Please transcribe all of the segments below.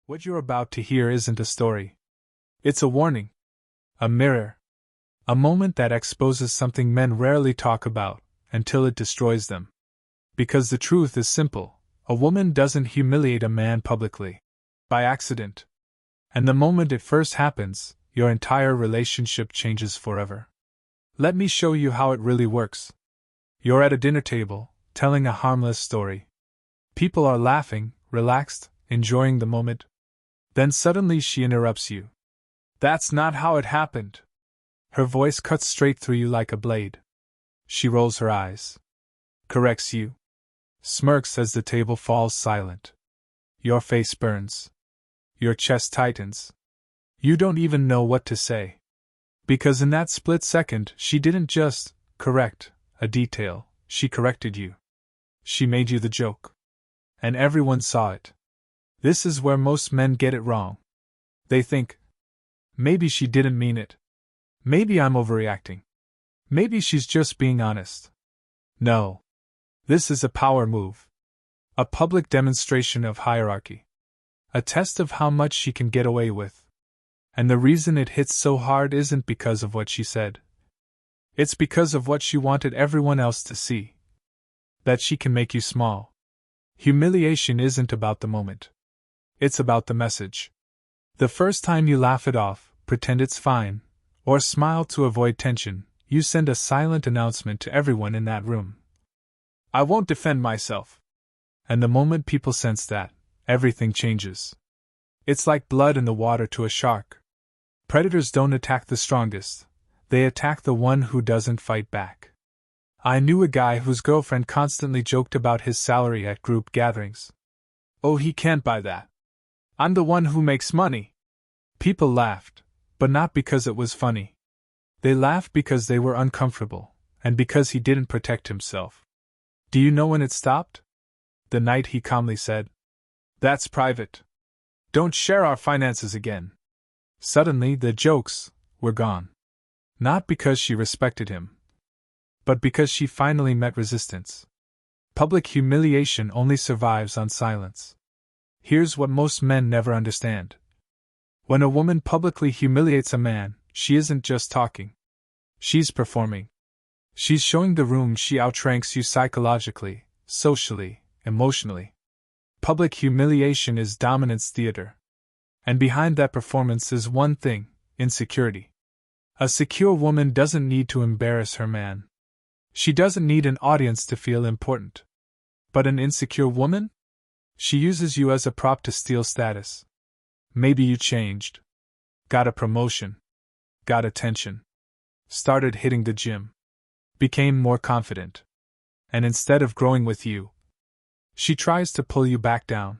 What you're about to hear isn't a story. It's a warning. A mirror. A moment that exposes something men rarely talk about, until it destroys them. Because the truth is simple, a woman doesn't humiliate a man publicly. By accident. And the moment it first happens, your entire relationship changes forever. Let me show you how it really works. You're at a dinner table, telling a harmless story. People are laughing, relaxed, enjoying the moment. Then suddenly she interrupts you. That's not how it happened. Her voice cuts straight through you like a blade. She rolls her eyes. Corrects you. Smirks as the table falls silent. Your face burns. Your chest tightens. You don't even know what to say. Because in that split second, she didn't just correct a detail, she corrected you. She made you the joke. And everyone saw it. This is where most men get it wrong. They think, maybe she didn't mean it. Maybe I'm overreacting. Maybe she's just being honest. No. This is a power move. A public demonstration of hierarchy. A test of how much she can get away with. And the reason it hits so hard isn't because of what she said. It's because of what she wanted everyone else to see. That she can make you small. Humiliation isn't about the moment. It's about the message. The first time you laugh it off, pretend it's fine, or smile to avoid tension, you send a silent announcement to everyone in that room. I won't defend myself. And the moment people sense that, everything changes. It's like blood in the water to a shark. Predators don't attack the strongest, they attack the one who doesn't fight back. I knew a guy whose girlfriend constantly joked about his salary at group gatherings. Oh, he can't buy that. I'm the one who makes money. People laughed, but not because it was funny. They laughed because they were uncomfortable, and because he didn't protect himself. Do you know when it stopped? The night he calmly said, "That's private. Don't share our finances again." Suddenly the jokes were gone. Not because she respected him, but because she finally met resistance. Public humiliation only survives on silence. Here's what most men never understand. When a woman publicly humiliates a man, she isn't just talking. She's performing. She's showing the room she outranks you psychologically, socially, emotionally. Public humiliation is dominance theater. And behind that performance is one thing: insecurity. A secure woman doesn't need to embarrass her man. She doesn't need an audience to feel important. But an insecure woman? She uses you as a prop to steal status. Maybe you changed. Got a promotion. Got attention. Started hitting the gym. Became more confident. And instead of growing with you, she tries to pull you back down.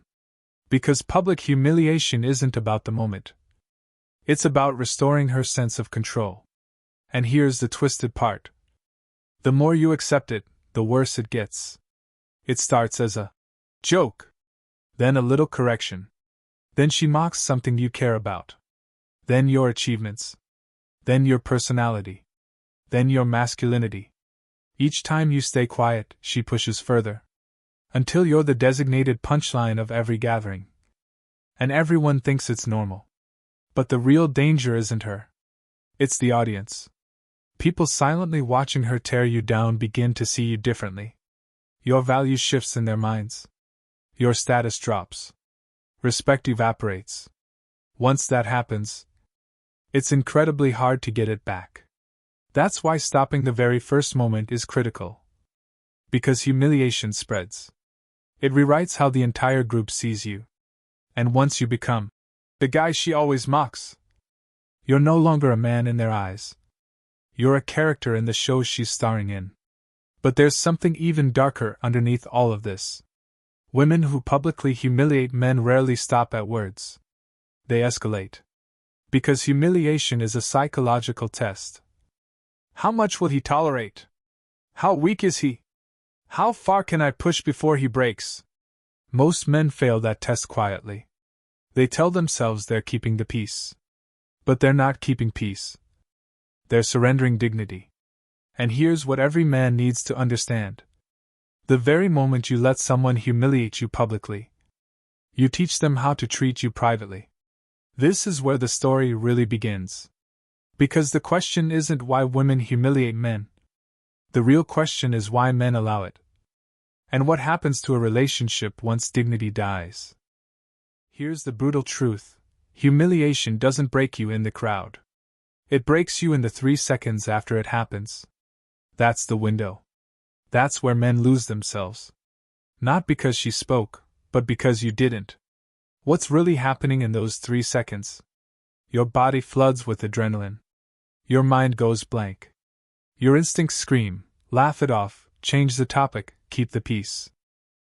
Because public humiliation isn't about the moment. It's about restoring her sense of control. And here's the twisted part. The more you accept it, the worse it gets. It starts as a joke. Then a little correction. Then she mocks something you care about. Then your achievements. Then your personality. Then your masculinity. Each time you stay quiet, she pushes further. Until you're the designated punchline of every gathering. And everyone thinks it's normal. But the real danger isn't her. It's the audience. People silently watching her tear you down begin to see you differently. Your value shifts in their minds. Your status drops. Respect evaporates. Once that happens, it's incredibly hard to get it back. That's why stopping the very first moment is critical. Because humiliation spreads. It rewrites how the entire group sees you. And once you become the guy she always mocks, you're no longer a man in their eyes. You're a character in the show she's starring in. But there's something even darker underneath all of this. Women who publicly humiliate men rarely stop at words. They escalate. Because humiliation is a psychological test. How much will he tolerate? How weak is he? How far can I push before he breaks? Most men fail that test quietly. They tell themselves they're keeping the peace. But they're not keeping peace. They're surrendering dignity. And here's what every man needs to understand. The very moment you let someone humiliate you publicly, You teach them how to treat you privately. This is where the story really begins. Because the question isn't why women humiliate men. The real question is why men allow it. And what happens to a relationship once dignity dies. Here's the brutal truth. Humiliation doesn't break you in the crowd. It breaks you in the 3 seconds after it happens. That's the window. That's where men lose themselves. Not because she spoke, but because you didn't. What's really happening in those 3 seconds? Your body floods with adrenaline. Your mind goes blank. Your instincts scream, laugh it off, change the topic, keep the peace.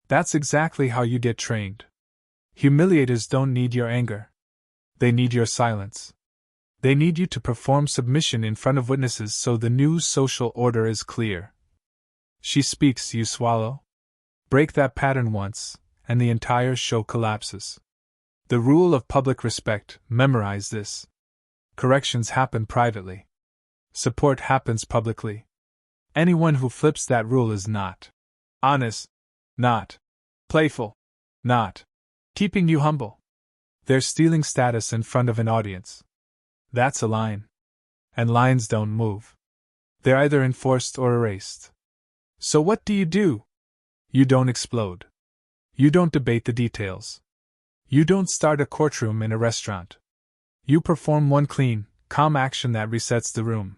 That's exactly how you get trained. Humiliators don't need your anger. They need your silence. They need you to perform submission in front of witnesses so the new social order is clear. She speaks, you swallow. Break that pattern once, and the entire show collapses. The rule of public respect, memorize this. Corrections happen privately. Support happens publicly. Anyone who flips that rule is not honest, not playful, not keeping you humble. They're stealing status in front of an audience. That's a line. And lines don't move. They're either enforced or erased. So what do? You don't explode. You don't debate the details. You don't start a courtroom in a restaurant. You perform one clean, calm action that resets the room.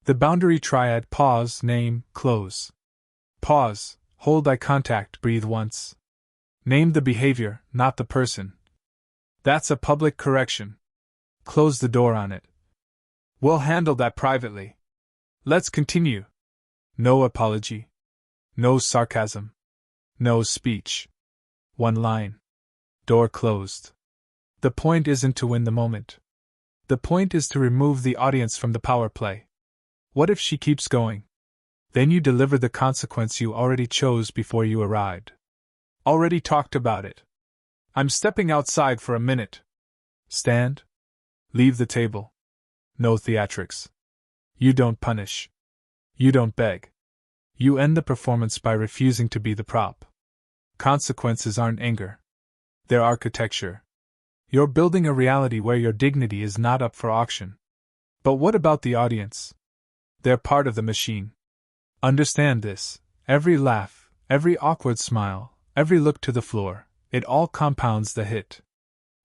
The boundary triad: pause, name, close. Pause, hold eye contact, breathe once. Name the behavior, not the person. That's a public correction. Close the door on it. We'll handle that privately. Let's continue. No apology. No sarcasm. No speech. One line. Door closed. The point isn't to win the moment. The point is to remove the audience from the power play. What if she keeps going? Then you deliver the consequence you already chose before you arrived. Already talked about it. I'm stepping outside for a minute. Stand. Leave the table. No theatrics. You don't punish. You don't beg. You end the performance by refusing to be the prop. Consequences aren't anger. They're architecture. You're building a reality where your dignity is not up for auction. But what about the audience? They're part of the machine. Understand this. Every laugh, every awkward smile, every look to the floor, it all compounds the hit.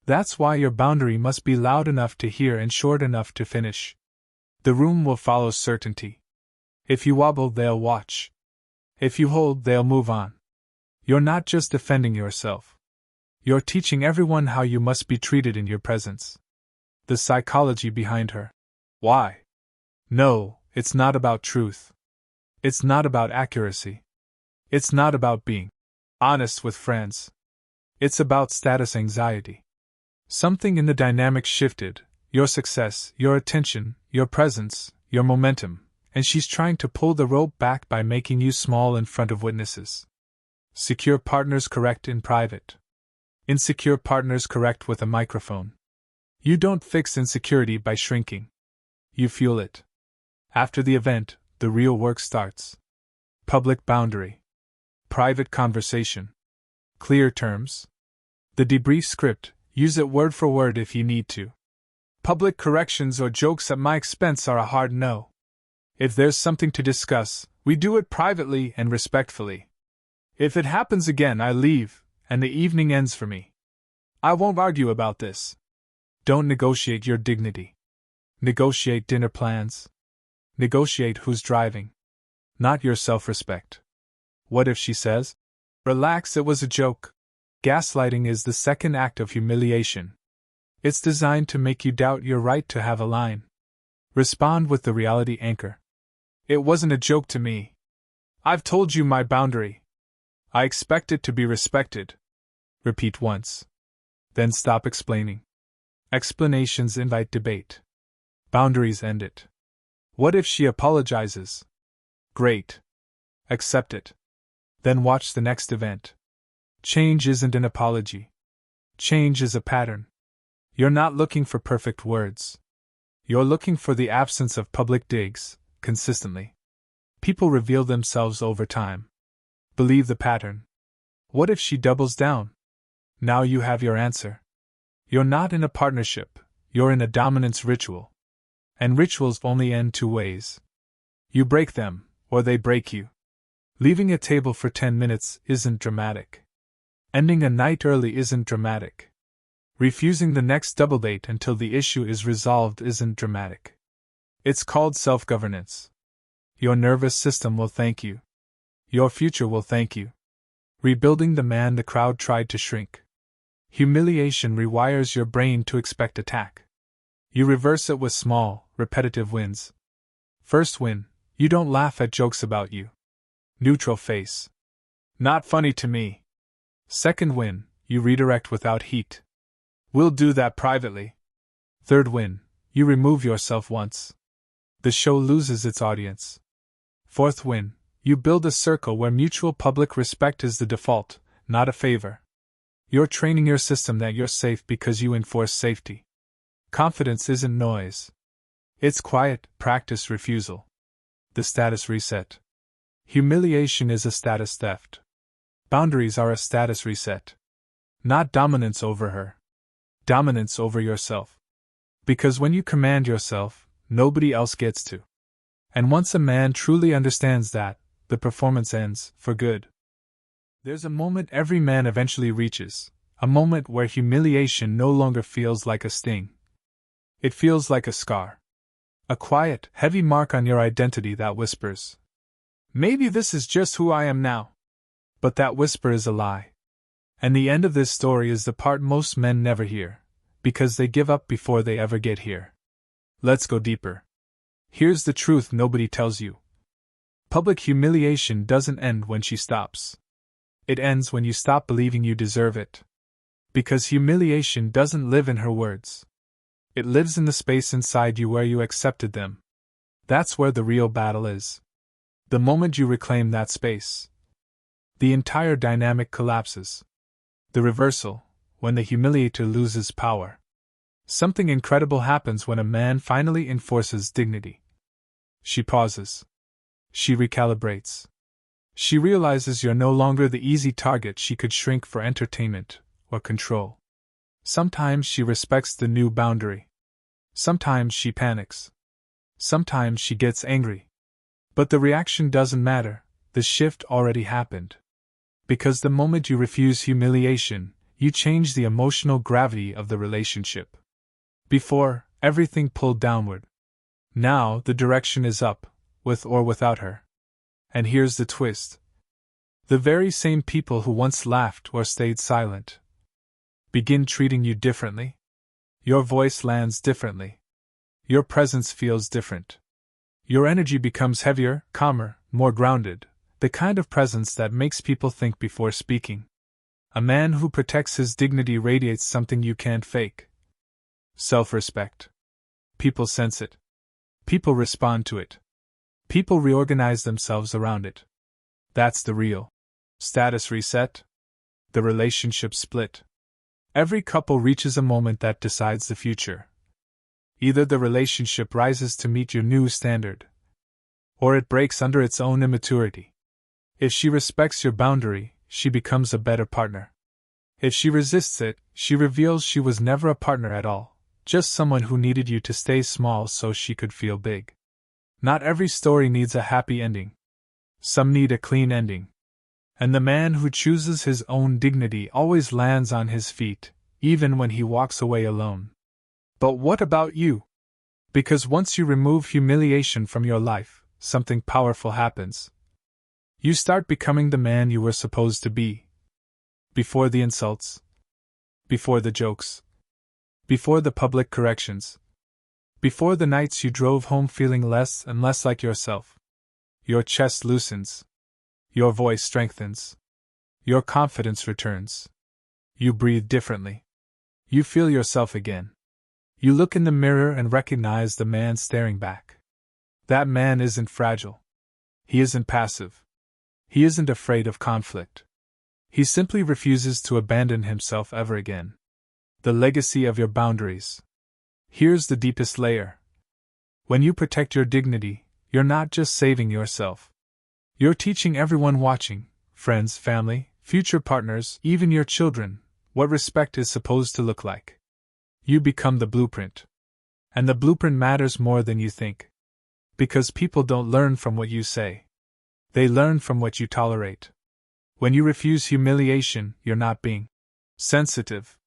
That's why your boundary must be loud enough to hear and short enough to finish. The room will follow certainty. If you wobble, they'll watch. If you hold, they'll move on. You're not just defending yourself. You're teaching everyone how you must be treated in your presence. The psychology behind her. Why? No, it's not about truth. It's not about accuracy. It's not about being honest with friends. It's about status anxiety. Something in the dynamic shifted, your success, your attention, your presence, your momentum, and she's trying to pull the rope back by making you small in front of witnesses. Secure partners correct in private. Insecure partners correct with a microphone. You don't fix insecurity by shrinking. You fuel it. After the event, the real work starts. Public boundary. Private conversation. Clear terms. The debrief script, use it word for word if you need to. Public corrections or jokes at my expense are a hard no. If there's something to discuss, we do it privately and respectfully. If it happens again, I leave, and the evening ends for me. I won't argue about this. Don't negotiate your dignity. Negotiate dinner plans. Negotiate who's driving. Not your self-respect. What if she says, "Relax, it was a joke"? Gaslighting is the second act of humiliation. It's designed to make you doubt your right to have a line. Respond with the reality anchor. It wasn't a joke to me. I've told you my boundary. I expect it to be respected. Repeat once. Then stop explaining. Explanations invite debate. Boundaries end it. What if she apologizes? Great. Accept it. Then watch the next event. Change isn't an apology. Change is a pattern. You're not looking for perfect words. You're looking for the absence of public digs, consistently. People reveal themselves over time. Believe the pattern. What if she doubles down? Now you have your answer. You're not in a partnership, you're in a dominance ritual. And rituals only end two ways. You break them, or they break you. Leaving a table for 10 minutes isn't dramatic. Ending a night early isn't dramatic. Refusing the next double date until the issue is resolved isn't dramatic. It's called self-governance. Your nervous system will thank you. Your future will thank you. Rebuilding the man the crowd tried to shrink. Humiliation rewires your brain to expect attack. You reverse it with small, repetitive wins. First win, you don't laugh at jokes about you. Neutral face. Not funny to me. Second win, you redirect without heat. We'll do that privately. Third win, you remove yourself once. The show loses its audience. Fourth win, you build a circle where mutual public respect is the default, not a favor. You're training your system that you're safe because you enforce safety. Confidence isn't noise. It's quiet, practice refusal. The status reset. Humiliation is a status theft. Boundaries are a status reset. Not dominance over her. Dominance over yourself. Because when you command yourself, nobody else gets to. And once a man truly understands that, the performance ends, for good. There's a moment every man eventually reaches, a moment where humiliation no longer feels like a sting. It feels like a scar. A quiet, heavy mark on your identity that whispers, "Maybe this is just who I am now." But that whisper is a lie. And the end of this story is the part most men never hear, because they give up before they ever get here. Let's go deeper. Here's the truth nobody tells you. Public humiliation doesn't end when she stops. It ends when you stop believing you deserve it. Because humiliation doesn't live in her words. It lives in the space inside you where you accepted them. That's where the real battle is. The moment you reclaim that space, the entire dynamic collapses. The reversal, when the humiliator loses power. Something incredible happens when a man finally enforces dignity. She pauses. She recalibrates. She realizes you're no longer the easy target she could shrink for entertainment or control. Sometimes she respects the new boundary. Sometimes she panics. Sometimes she gets angry. But the reaction doesn't matter, the shift already happened. Because the moment you refuse humiliation, you change the emotional gravity of the relationship. Before, everything pulled downward. Now, the direction is up, with or without her. And here's the twist. The very same people who once laughed or stayed silent begin treating you differently. Your voice lands differently. Your presence feels different. Your energy becomes heavier, calmer, more grounded, the kind of presence that makes people think before speaking. A man who protects his dignity radiates something you can't fake. Self-respect. People sense it. People respond to it. People reorganize themselves around it. That's the real status reset. The relationship split. Every couple reaches a moment that decides the future. Either the relationship rises to meet your new standard, or it breaks under its own immaturity. If she respects your boundary, she becomes a better partner. If she resists it, she reveals she was never a partner at all, just someone who needed you to stay small so she could feel big. Not every story needs a happy ending. Some need a clean ending. And the man who chooses his own dignity always lands on his feet, even when he walks away alone. But what about you? Because once you remove humiliation from your life, something powerful happens. You start becoming the man you were supposed to be. Before the insults. Before the jokes. Before the public corrections. Before the nights you drove home feeling less and less like yourself. Your chest loosens. Your voice strengthens. Your confidence returns. You breathe differently. You feel yourself again. You look in the mirror and recognize the man staring back. That man isn't fragile. He isn't passive. He isn't afraid of conflict. He simply refuses to abandon himself ever again. The legacy of your boundaries. Here's the deepest layer. When you protect your dignity, you're not just saving yourself. You're teaching everyone watching, friends, family, future partners, even your children, what respect is supposed to look like. You become the blueprint. And the blueprint matters more than you think. Because people don't learn from what you say. They learn from what you tolerate. When you refuse humiliation, you're not being sensitive.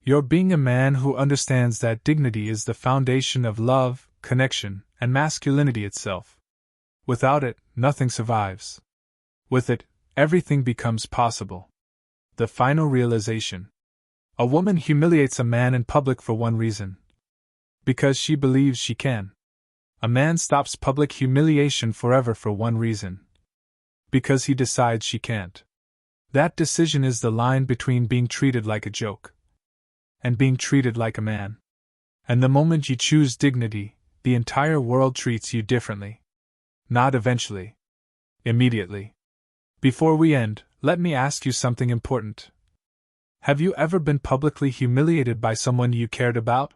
You're being a man who understands that dignity is the foundation of love, connection, and masculinity itself. Without it, nothing survives. With it, everything becomes possible. The final realization. A woman humiliates a man in public for one reason. Because she believes she can. A man stops public humiliation forever for one reason. Because he decides she can't. That decision is the line between being treated like a joke and being treated like a man. And the moment you choose dignity, the entire world treats you differently. Not eventually. Immediately. Before we end, let me ask you something important. Have you ever been publicly humiliated by someone you cared about?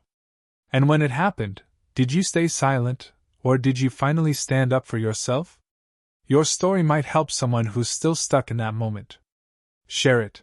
And when it happened, did you stay silent, or did you finally stand up for yourself? Your story might help someone who's still stuck in that moment. Share it.